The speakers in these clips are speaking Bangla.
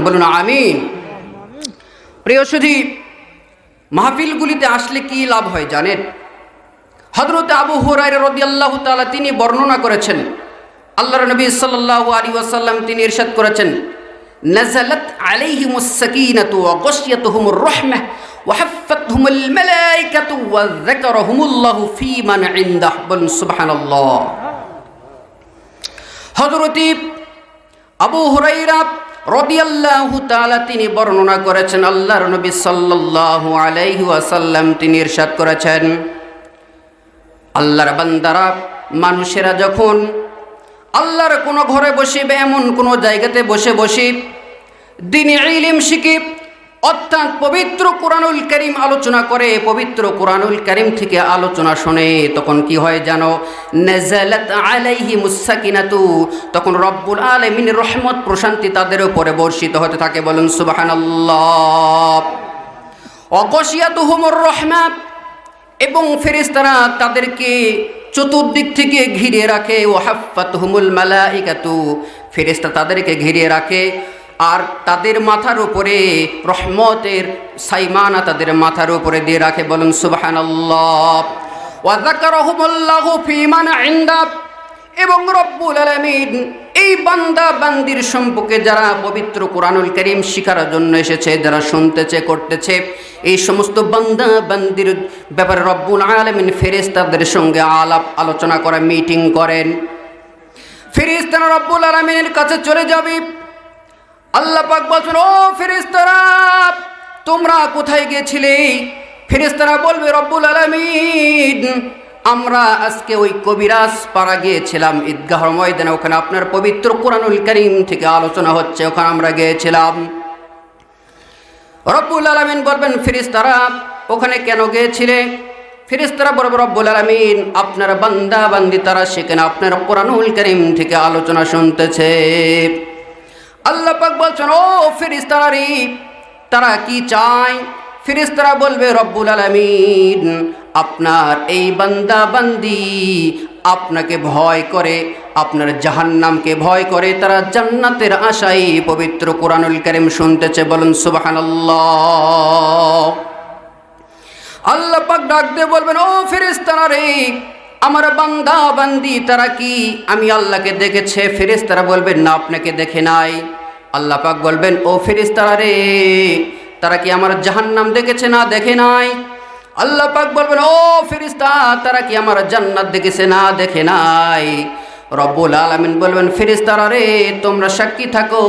বলুন আমিন। প্রিয় সুধী, মাহফিলগুলিতে আসলে কি লাভ হয় জানেন? হযরত আবু হুরায়রা রাদিয়াল্লাহু তাআলা তিনি বর্ণনা করেছেন, আল্লাহর নবী সাল্লাল্লাহু আলাইহি ওয়াসাল্লাম তিনি ইরশাদ করেছেন, নাযালাত আলাইহিমুস সাকিনাতু ওয়া গাশিয়াতুহুমুর রাহমাহ ওয়া হাফফাতহুমুল মালায়েকাতু ওয়া যাকারাহুমুল্লাহু ফী মান ইনদাহ। বলুন সুবহানাল্লাহ। হযরত আবু হুরায়রা রাদিয়াল্লাহু তাআলা তিনি বর্ণনা করেছেন, আল্লাহর নবী সাল্লাল্লাহু আলাইহি ওয়াসাল্লাম তিনি ইরশাদ করেছেন, আল্লাহর বান্দারা মানুষেরা যখন আল্লাহর কোনো ঘরে বসে বা এমন কোনো জায়গাতে বসে বসে দ্বীনি ইলম শিখে অর্থাৎ পবিত্র কোরআনুল কারীম আলোচনা করে, পবিত্র কোরআনুল কারীম থেকে আলোচনা শুনে, তখন কি হয় জানো? নাযালাত আলাইহিমুস সাকিনাতু, তখন রব্বুল আলামিনের রহমত প্রশান্তি তাদের উপরে বর্ষিত হতে থাকে। বলুন সুবহানাল্লাহ। ওয়া গাশিয়াতুহুমুর রাহমাহ, এবং ফেরেশতারা তাদেরকে চতুর্দিক থেকে ঘিরে রাখে। ওয়া হাফফাতহুমুল মালায়েকাতু, ফেরেশতা তাদেরকে ঘিরে রাখে, আর তাদের মাথার উপরে রহমতের সাইমানা তাদের মাথার উপরে দিয়ে রাখে। বলুন সুবহানাল্লাহ। ওয়া যাকারাহুমুল্লাহু ফী মান ইনদাহ, এবং রব্বুল আলামিন এই বান্দা বান্দির সম্পর্কে যারা পবিত্র কোরআনুল কারীম শিখার জন্য এসেছে, যারা শুনতেছে করতেছে, এই সমস্ত বান্দা বান্দির ব্যাপারে রব্বুল আলামিন ফেরেশতাদের সঙ্গে আলাপ আলোচনা করে, মিটিং করেন। ফেরেশতারা রব্বুল আলামিনের কাছে চলে যাবে। আল্লাহ পাক বলছেন, ও ফেরেশতারা তোমরা কোথায় গিয়েছিলে? ফেরেশতারা বলবে, রব্বুল আলামিন আমরা আজকে ওই কবিরাজ পাড়া গিয়েছিলাম, ঈদগাহ ময়দানে, ওখানে আপনার পবিত্র কোরআনুল কারীম থেকে আলোচনা হচ্ছে, ওখানে আমরা গিয়েছিলাম। রব্বুল আলামিন বলবেন, ফেরেশতারা ওখানে কেন গিয়েছিলে? ফেরেশতারা বলবে, রব্বুল আলামিন আপনার বান্দা বান্দি তারা সেখানে আপনার কোরআনুল কারীম থেকে আলোচনা শুনতেছে। আল্লাহ পাক বলছেন, ও ফেরেশতারা রে তারা কি চায়? ফেরেশতারা বলবে, রব্বুল আলামিন আপনার এই বান্দা বান্দি আপনাকে ভয় করে, আপনার জাহান্নামকে ভয় করে, তারা জান্নাতের আশায় পবিত্র কোরআনুল কারীম শুনতেছে। বলুন সুবহানাল্লাহ। আল্লাহ পাক ডাক দিয়ে বলবেন, ও ফেরেশতারা রে আমার বান্দা বান্দি তারা কি আমি আল্লাহকে দেখেছে? ফেরেশতারা বলবেন, না আপনাকে দেখে নাই। আল্লাহ পাক বলবেন, ও ফেরেশতারা রে তারা কি আমার জাহান্নাম দেখেছে? না দেখে নাই। আল্লাহ পাক বলবেন, ও ফেরেশতা তারা কি আমার জান্নাত দেখেছে? না দেখে নাই। রব্বুল আলামিন বলবেন, ফেরেশতারা রে তোমরা সাক্ষী থাকো,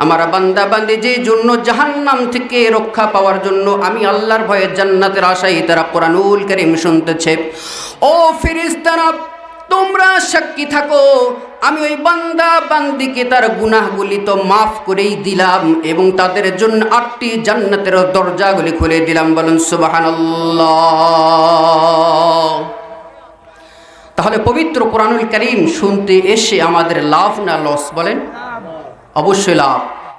আমার বান্দা বান্দি যে জন্য জাহান্নাম থেকে রক্ষা পাওয়ার জন্য আমি আল্লাহর ভয়ে জান্নাতের আশায় তারা কোরআনুল কারীম শুনতেছে। ও ফেরেশতারা তোমরা সাক্ষী থাকো, আমি ওই বান্দা বান্দিকে তার গুনাহগুলি তো মাফ করেই দিলাম এবং তাদের জন্য 8টি জান্নাতের দরজাগুলি খুলে দিলাম। বলুন সুবহানাল্লাহ। তাহলে পবিত্র কোরআনুল কারীম শুনতে এসে আমাদের লাভ না লস? বলেন, অবশ্যই লাভ।